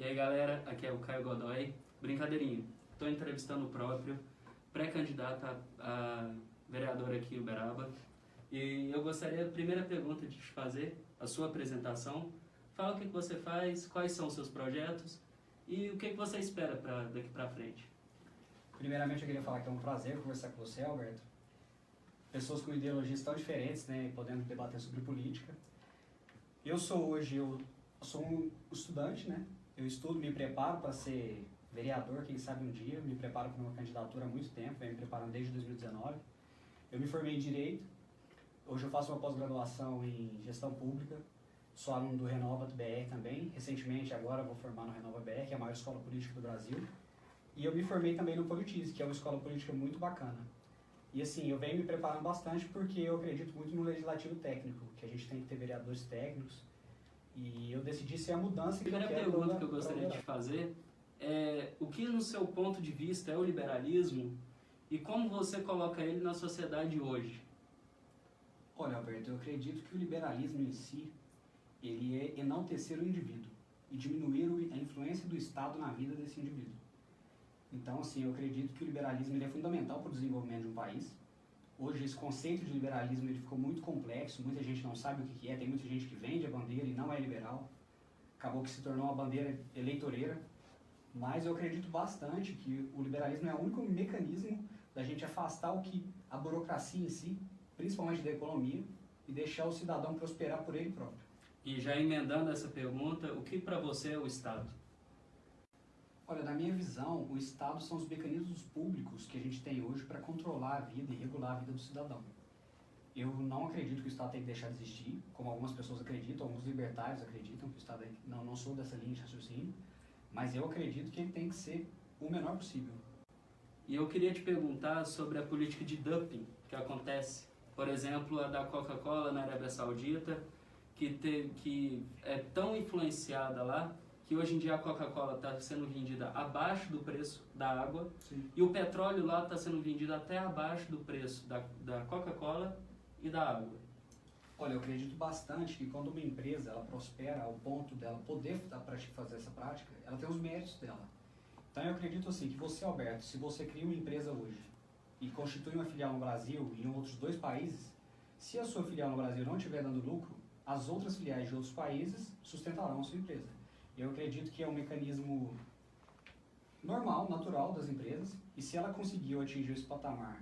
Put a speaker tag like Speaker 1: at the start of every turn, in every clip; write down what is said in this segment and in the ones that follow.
Speaker 1: E aí galera, aqui é o Caio Godoy. Brincadeirinha, estou entrevistando o próprio pré-candidato a vereador aqui em Uberaba. E eu gostaria, a primeira pergunta de te fazer, a sua apresentação. Fala o que você faz, quais são os seus projetos e o que você espera daqui para frente.
Speaker 2: Primeiramente eu queria falar que é um prazer conversar com você, Alberto. Pessoas com ideologias tão diferentes, né, podendo debater sobre política. Eu sou um estudante, né? Eu estudo, me preparo para ser vereador, quem sabe um dia. Me preparo para uma candidatura há muito tempo, venho me preparando desde 2019. Eu me formei em Direito. Hoje eu faço uma pós-graduação em Gestão Pública. Sou aluno do Renova BR também. Recentemente, agora vou formar no Renova BR, que é a maior escola política do Brasil. E eu me formei também no Politize, que é uma escola política muito bacana. E assim, eu venho me preparando bastante porque eu acredito muito no legislativo técnico, que a gente tem que ter vereadores técnicos. E eu decidi ser a mudança que eu quero.
Speaker 1: A primeira pergunta que eu gostaria de fazer é o que, no seu ponto de vista, é o liberalismo e como você coloca ele na sociedade hoje?
Speaker 2: Olha, Alberto, eu acredito que o liberalismo em si, ele é enaltecer o indivíduo e diminuir a influência do Estado na vida desse indivíduo. Então, assim, eu acredito que o liberalismo ele é fundamental para o desenvolvimento de um país. Hoje, esse conceito de liberalismo ele ficou muito complexo, muita gente não sabe o que é, tem muita gente que vende a bandeira e não é liberal. Acabou que se tornou uma bandeira eleitoreira. Mas eu acredito bastante que o liberalismo é o único mecanismo da gente afastar a burocracia em si, principalmente da economia, e deixar o cidadão prosperar por ele próprio.
Speaker 1: E já emendando essa pergunta, o que para você é o Estado?
Speaker 2: Olha, na minha visão, o Estado são os mecanismos públicos que a gente tem hoje para controlar a vida e regular a vida do cidadão. Eu não acredito que o Estado tem que deixar de existir, como algumas pessoas acreditam, alguns libertários acreditam que o Estado não sou dessa linha de raciocínio, mas eu acredito que ele tem que ser o menor possível.
Speaker 1: E eu queria te perguntar sobre a política de dumping que acontece. Por exemplo, a da Coca-Cola na Arábia Saudita, que é tão influenciada lá, que hoje em dia a Coca-Cola está sendo vendida abaixo do preço da água. Sim. E o petróleo lá está sendo vendido até abaixo do preço da Coca-Cola e da água.
Speaker 2: Olha, eu acredito bastante que quando uma empresa ela prospera ao ponto dela poder fazer essa prática, ela tem os méritos dela. Então eu acredito assim, que você, Alberto, se você cria uma empresa hoje e constitui uma filial no Brasil e em outros 2 países, se a sua filial no Brasil não estiver dando lucro, as outras filiais de outros países sustentarão a sua empresa. Eu acredito que é um mecanismo normal, natural das empresas, e se ela conseguiu atingir esse patamar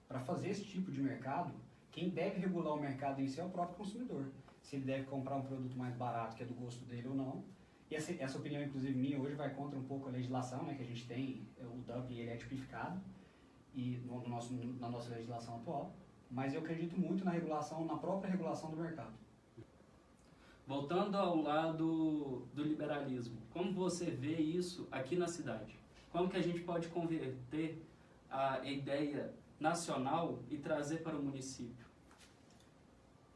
Speaker 2: para fazer esse tipo de mercado, quem deve regular o mercado em si é o próprio consumidor. Se ele deve comprar um produto mais barato, que é do gosto dele ou não. E essa opinião, inclusive minha, hoje vai contra um pouco a legislação, né, que a gente tem, o dumping ele é tipificado e na nossa legislação atual, mas eu acredito muito na própria regulação do mercado.
Speaker 1: Voltando ao lado do liberalismo, como você vê isso aqui na cidade? Como que a gente pode converter a ideia nacional e trazer para o município?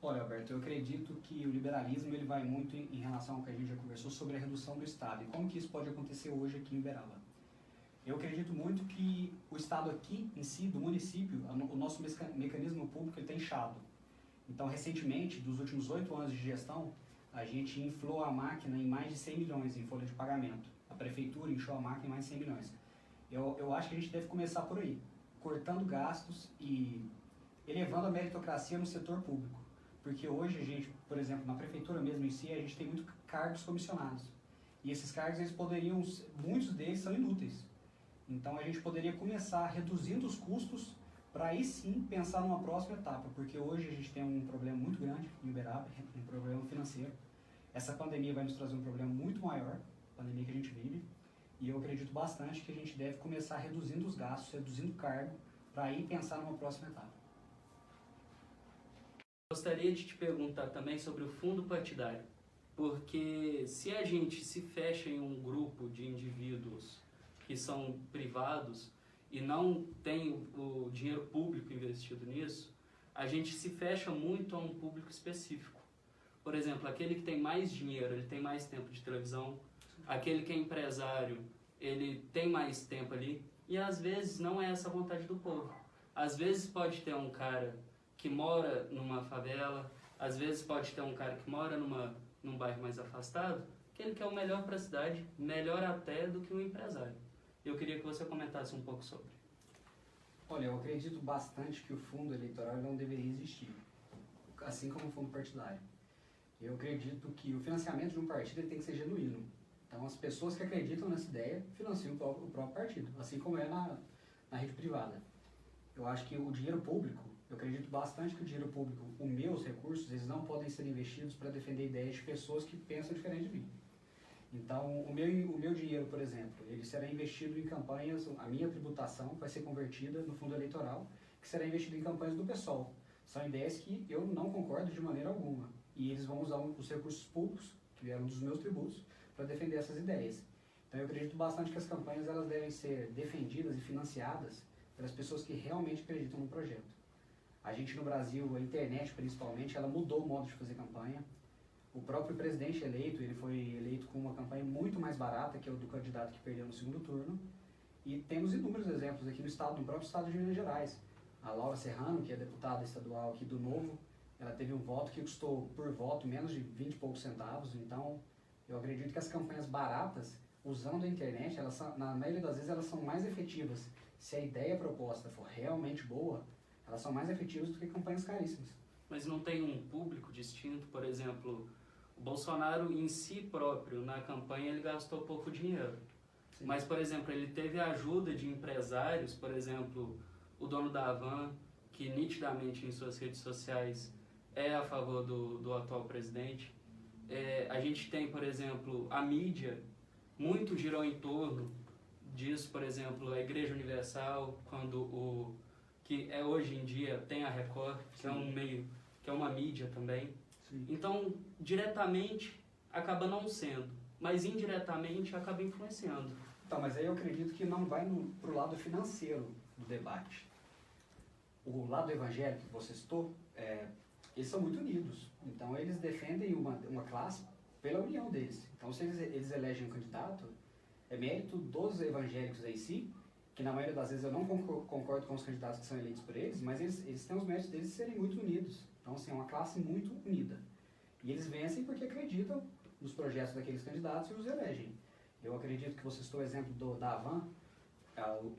Speaker 2: Olha, Alberto, eu acredito que o liberalismo ele vai muito em relação ao que a gente já conversou sobre a redução do Estado e como que isso pode acontecer hoje aqui em Uberaba. Eu acredito muito que o Estado aqui em si, do município, o nosso mecanismo público ele tem inchado. Então, recentemente, dos últimos 8 anos de gestão, a gente inflou a máquina em mais de 100 milhões em folha de pagamento. A prefeitura inchou a máquina em mais de 100 milhões. Eu acho que a gente deve começar por aí, cortando gastos e elevando a meritocracia no setor público. Porque hoje a gente, por exemplo, na prefeitura mesmo em si, a gente tem muitos cargos comissionados. E esses cargos, muitos deles são inúteis. Então a gente poderia começar reduzindo os custos para aí sim pensar numa próxima etapa. Porque hoje a gente tem um problema muito grande em Uberaba, um problema financeiro. Essa pandemia vai nos trazer um problema muito maior, a pandemia que a gente vive. E eu acredito bastante que a gente deve começar reduzindo os gastos, reduzindo o cargo, para aí pensar numa próxima etapa.
Speaker 1: Gostaria de te perguntar também sobre o fundo partidário, porque se a gente se fecha em um grupo de indivíduos que são privados e não tem o dinheiro público investido nisso, a gente se fecha muito a um público específico. Por exemplo, aquele que tem mais dinheiro, ele tem mais tempo de televisão, aquele que é empresário, ele tem mais tempo ali, e às vezes não é essa a vontade do povo. Às vezes pode ter um cara que mora numa favela, às vezes pode ter um cara que mora num bairro mais afastado, que ele quer o melhor para a cidade, melhor até do que o empresário. Eu queria que você comentasse um pouco sobre.
Speaker 2: Olha, eu acredito bastante que o fundo eleitoral não deveria existir, assim como o fundo partidário. Eu acredito que o financiamento de um partido ele tem que ser genuíno. Então, as pessoas que acreditam nessa ideia financiam o próprio partido, assim como é na rede privada. Eu acho que o dinheiro público, eu acredito bastante que o dinheiro público, os meus recursos, eles não podem ser investidos para defender ideias de pessoas que pensam diferente de mim. Então, o meu dinheiro, por exemplo, ele será investido em campanhas, a minha tributação vai ser convertida no fundo eleitoral, que será investido em campanhas do PSOL. São ideias que eu não concordo de maneira alguma. E eles vão usar os recursos públicos, que vieram dos meus tributos, para defender essas ideias. Então, eu acredito bastante que as campanhas elas devem ser defendidas e financiadas pelas pessoas que realmente acreditam no projeto. A gente no Brasil, a internet principalmente, ela mudou o modo de fazer campanha. O próprio presidente eleito, ele foi eleito com uma campanha muito mais barata que o do candidato que perdeu no segundo turno. E temos inúmeros exemplos aqui no próprio estado de Minas Gerais. A Laura Serrano, que é deputada estadual aqui do Novo, ela teve um voto que custou por voto menos de 20 e poucos centavos. Então, eu acredito que as campanhas baratas, usando a internet, elas são, na maioria das vezes elas são mais efetivas. Se a ideia proposta for realmente boa, elas são mais efetivas do que campanhas caríssimas.
Speaker 1: Mas não tem um público distinto, por exemplo, o Bolsonaro em si próprio, na campanha, ele gastou pouco dinheiro.
Speaker 2: Sim.
Speaker 1: Mas, por exemplo, ele teve a ajuda de empresários, por exemplo, o dono da Havan, que nitidamente em suas redes sociais é a favor do atual presidente. A gente tem, por exemplo, a mídia, muito girou em torno disso, por exemplo, a Igreja Universal, que hoje em dia tem a Record, que é um meio, que é uma mídia também.
Speaker 2: Sim.
Speaker 1: Então, diretamente, acaba não sendo, mas indiretamente acaba influenciando.
Speaker 2: Então, mas aí eu acredito que não vai para o lado financeiro do debate. O lado evangélico que você citou, eles são muito unidos. Então, eles defendem uma classe pela união deles. Então, se eles elegem um candidato, é mérito dos evangélicos em si, que na maioria das vezes eu não concordo com os candidatos que são eleitos por eles, mas eles têm os méritos deles de serem muito unidos. Então, assim, é uma classe muito unida. E eles vencem porque acreditam nos projetos daqueles candidatos e os elegem. Eu acredito que você citou o exemplo da Havan,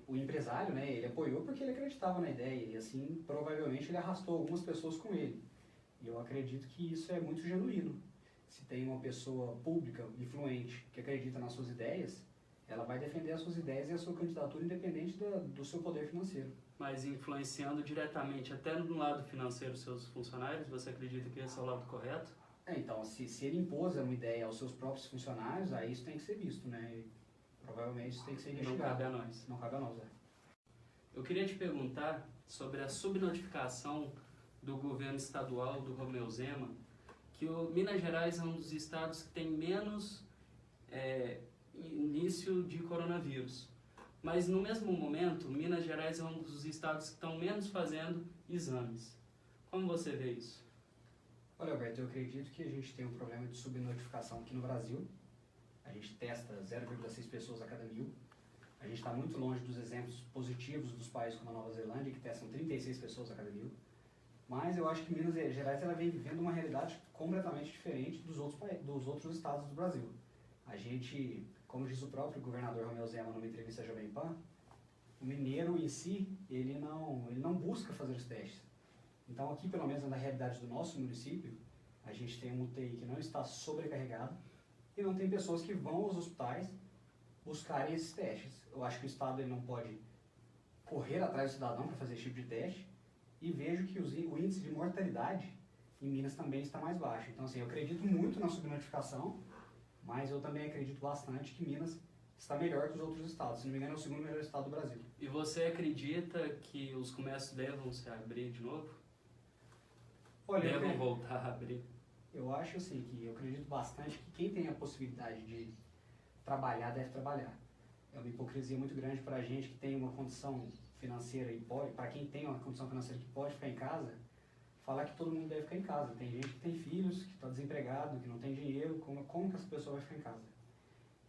Speaker 2: o empresário, né, ele apoiou porque ele acreditava na ideia e assim, provavelmente ele arrastou algumas pessoas com ele. E eu acredito que isso é muito genuíno. Se tem uma pessoa pública, influente, que acredita nas suas ideias, ela vai defender as suas ideias e a sua candidatura independente do seu poder financeiro.
Speaker 1: Mas influenciando diretamente, até no lado financeiro, seus funcionários, você acredita que esse é o lado correto?
Speaker 2: Então, se ele impôs uma ideia aos seus próprios funcionários, aí isso tem que ser visto, né? E provavelmente isso tem que ser investigado.
Speaker 1: Não cabe a nós.
Speaker 2: Não cabe a nós,
Speaker 1: Eu queria te perguntar sobre a subnotificação do governo estadual do Romeu Zema, que o Minas Gerais é um dos estados que tem menos início de coronavírus. Mas no mesmo momento, Minas Gerais é um dos estados que estão menos fazendo exames. Como você vê isso?
Speaker 2: Olha, Alberto, eu acredito que a gente tem um problema de subnotificação aqui no Brasil. A gente testa 0,6 pessoas a cada 1000. A gente está muito longe dos exemplos positivos dos países como a Nova Zelândia, que testam 36 pessoas a cada 1000. Mas eu acho que Minas Gerais ela vem vivendo uma realidade completamente diferente dos outros estados do Brasil. A gente, como diz o próprio governador Romeu Zema numa entrevista à Jovem Pan, o mineiro em si, ele não busca fazer os testes. Então aqui, pelo menos na realidade do nosso município, a gente tem uma UTI que não está sobrecarregada e não tem pessoas que vão aos hospitais buscarem esses testes. Eu acho que o Estado ele não pode correr atrás do cidadão para fazer esse tipo de teste e vejo que o índice de mortalidade em Minas também está mais baixo. Então, assim, eu acredito muito na subnotificação, mas eu também acredito bastante que Minas está melhor que os outros estados. Se não me engano, é o segundo melhor estado do Brasil.
Speaker 1: E você acredita que os comércios devam se abrir de novo?
Speaker 2: Olha,
Speaker 1: devam voltar a abrir?
Speaker 2: Eu acho assim que eu acredito bastante que quem tem a possibilidade de trabalhar deve trabalhar. É uma hipocrisia muito grande para a gente que tem uma condição financeira e pode, para quem tem uma condição financeira que pode ficar em casa, falar que todo mundo deve ficar em casa. Tem gente que tem filhos, que está desempregado, que não tem dinheiro, como que essa pessoa vai ficar em casa?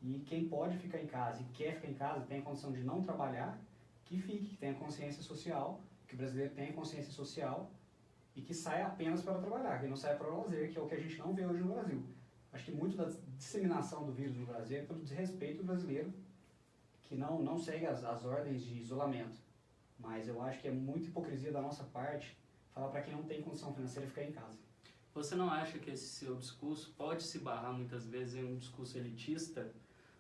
Speaker 2: E quem pode ficar em casa e quer ficar em casa, tem a condição de não trabalhar, que fique, que tenha consciência social, que o brasileiro tenha consciência social e que saia apenas para trabalhar, que não saia para o lazer, que é o que a gente não vê hoje no Brasil. Acho que muito disseminação do vírus no Brasil é pelo desrespeito brasileiro, que não segue as ordens de isolamento. Mas eu acho que é muita hipocrisia da nossa parte falar para quem não tem condição financeira ficar em casa.
Speaker 1: Você não acha que esse seu discurso pode se barrar muitas vezes em um discurso elitista?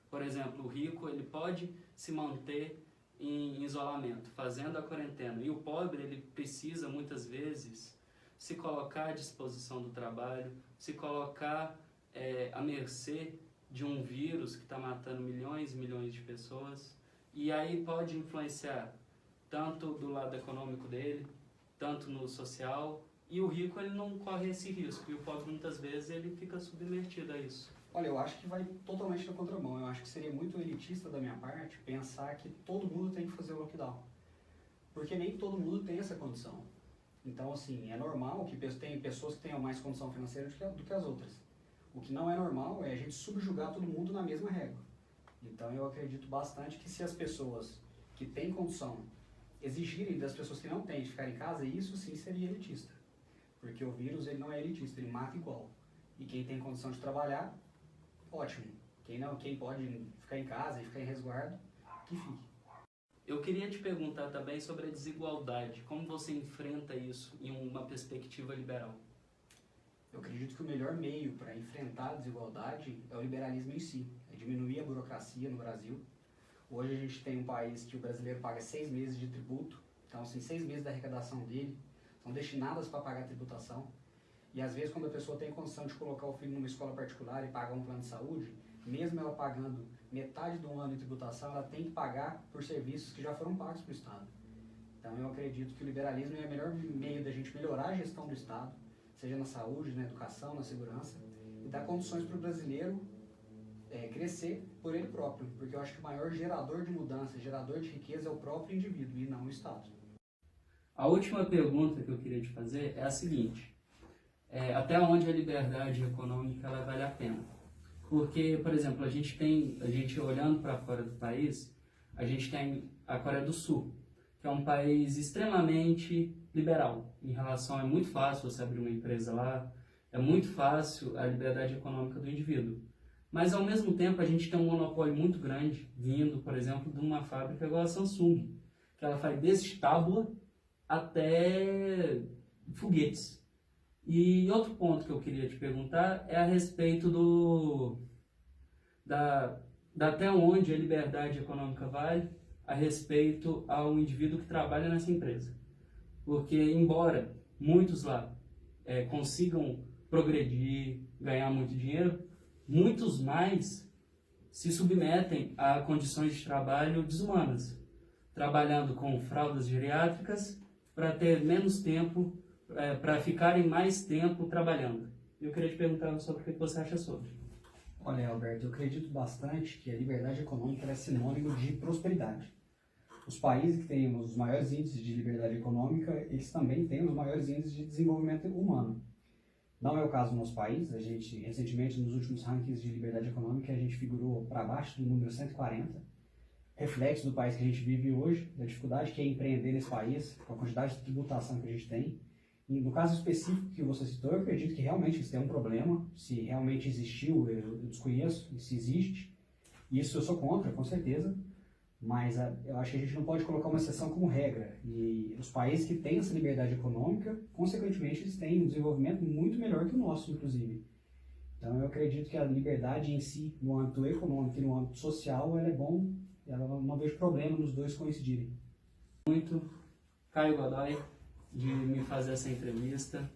Speaker 1: Por exemplo, o rico ele pode se manter em isolamento, fazendo a quarentena, e o pobre ele precisa muitas vezes se colocar à disposição do trabalho, se colocar à mercê de um vírus que está matando milhões e milhões de pessoas, e aí pode influenciar tanto do lado econômico dele, tanto no social, e o rico ele não corre esse risco, e o pobre muitas vezes ele fica submetido a isso.
Speaker 2: Olha, eu acho que vai totalmente na contramão. Eu acho que seria muito elitista da minha parte pensar que todo mundo tem que fazer o lockdown. Porque nem todo mundo tem essa condição. Então, assim, é normal que tem pessoas que tenham mais condição financeira do que as outras. O que não é normal é a gente subjugar todo mundo na mesma régua. Então, eu acredito bastante que se as pessoas que têm condição exigirem das pessoas que não têm de ficar em casa, isso sim seria elitista. Porque o vírus ele não é elitista, ele mata igual. E quem tem condição de trabalhar, ótimo. Quem pode ficar em casa e ficar em resguardo, que fique.
Speaker 1: Eu queria te perguntar também sobre a desigualdade. Como você enfrenta isso em uma perspectiva liberal?
Speaker 2: Eu acredito que o melhor meio para enfrentar a desigualdade é o liberalismo em si. É diminuir a burocracia no Brasil. Hoje a gente tem um país que o brasileiro paga 6 meses de tributo. Então, assim, 6 meses da arrecadação dele são destinadas para pagar a tributação. E às vezes, quando a pessoa tem condição de colocar o filho numa escola particular e pagar um plano de saúde, mesmo ela pagando metade do ano de tributação, ela tem que pagar por serviços que já foram pagos para o Estado. Então, eu acredito que o liberalismo é o melhor meio da gente melhorar a gestão do Estado, seja na saúde, na educação, na segurança, e dar condições para o brasileiro crescer por ele próprio, porque eu acho que o maior gerador de mudança, gerador de riqueza é o próprio indivíduo e não o Estado.
Speaker 1: A última pergunta que eu queria te fazer é a seguinte: até onde a liberdade econômica ela vale a pena? Porque, por exemplo, a gente olhando para fora do país, a gente tem a Coreia do Sul, que é um país extremamente liberal. Em relação, é muito fácil você abrir uma empresa lá, é muito fácil a liberdade econômica do indivíduo. Mas, ao mesmo tempo, a gente tem um monopólio muito grande, vindo, por exemplo, de uma fábrica igual a Samsung, que ela faz desde tábua até foguetes. E outro ponto que eu queria te perguntar é a respeito da até onde a liberdade econômica vale a respeito ao indivíduo que trabalha nessa empresa. Porque, embora muitos lá consigam progredir, ganhar muito dinheiro, muitos mais se submetem a condições de trabalho desumanas, trabalhando com fraldas geriátricas para ter menos tempo, para ficarem mais tempo trabalhando. Eu queria te perguntar sobre o que você acha sobre.
Speaker 2: Olha, Alberto, eu acredito bastante que a liberdade econômica é sinônimo de prosperidade. Os países que têm os maiores índices de liberdade econômica, eles também têm os maiores índices de desenvolvimento humano. Não é o caso do nosso país. A gente, recentemente, nos últimos rankings de liberdade econômica, a gente figurou para baixo do número 140, reflexo do país que a gente vive hoje, da dificuldade que é empreender nesse país, com a quantidade de tributação que a gente tem. E no caso específico que você citou, eu acredito que realmente isso é um problema. Se realmente existiu, eu desconheço, se existe. Isso eu sou contra, com certeza. Mas eu acho que a gente não pode colocar uma exceção como regra. E os países que têm essa liberdade econômica, consequentemente, eles têm um desenvolvimento muito melhor que o nosso, inclusive. Então, eu acredito que a liberdade em si, no âmbito econômico e no âmbito social, ela é bom. Eu não vejo problema nos dois coincidirem.
Speaker 1: Muito, Caio Godoy, de me fazer essa entrevista.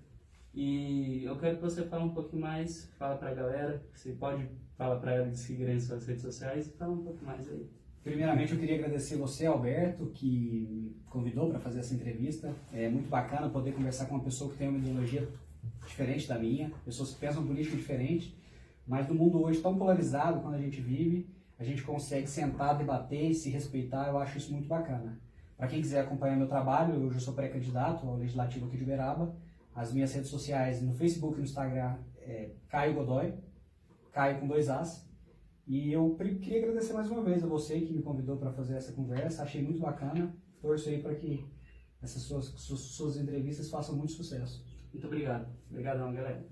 Speaker 1: E eu quero que você fale um pouquinho mais, fala para a galera, você pode falar para ela de seguir nas suas redes sociais e fala um pouco mais aí.
Speaker 2: Primeiramente, eu queria agradecer você, Alberto, que me convidou para fazer essa entrevista. É muito bacana poder conversar com uma pessoa que tem uma ideologia diferente da minha, pessoas que pensam política diferente, mas no mundo hoje tão polarizado quando a gente vive, a gente consegue sentar, debater e se respeitar. Eu acho isso muito bacana. Para quem quiser acompanhar meu trabalho, eu já sou pré-candidato ao Legislativo aqui de Uberaba. As minhas redes sociais no Facebook e no Instagram é Caio Godoy, Caio com 2 As. E eu queria agradecer mais uma vez a você que me convidou para fazer essa conversa. Achei muito bacana. Torço aí para que essas suas entrevistas façam muito sucesso.
Speaker 1: Muito obrigado. Obrigadão, galera.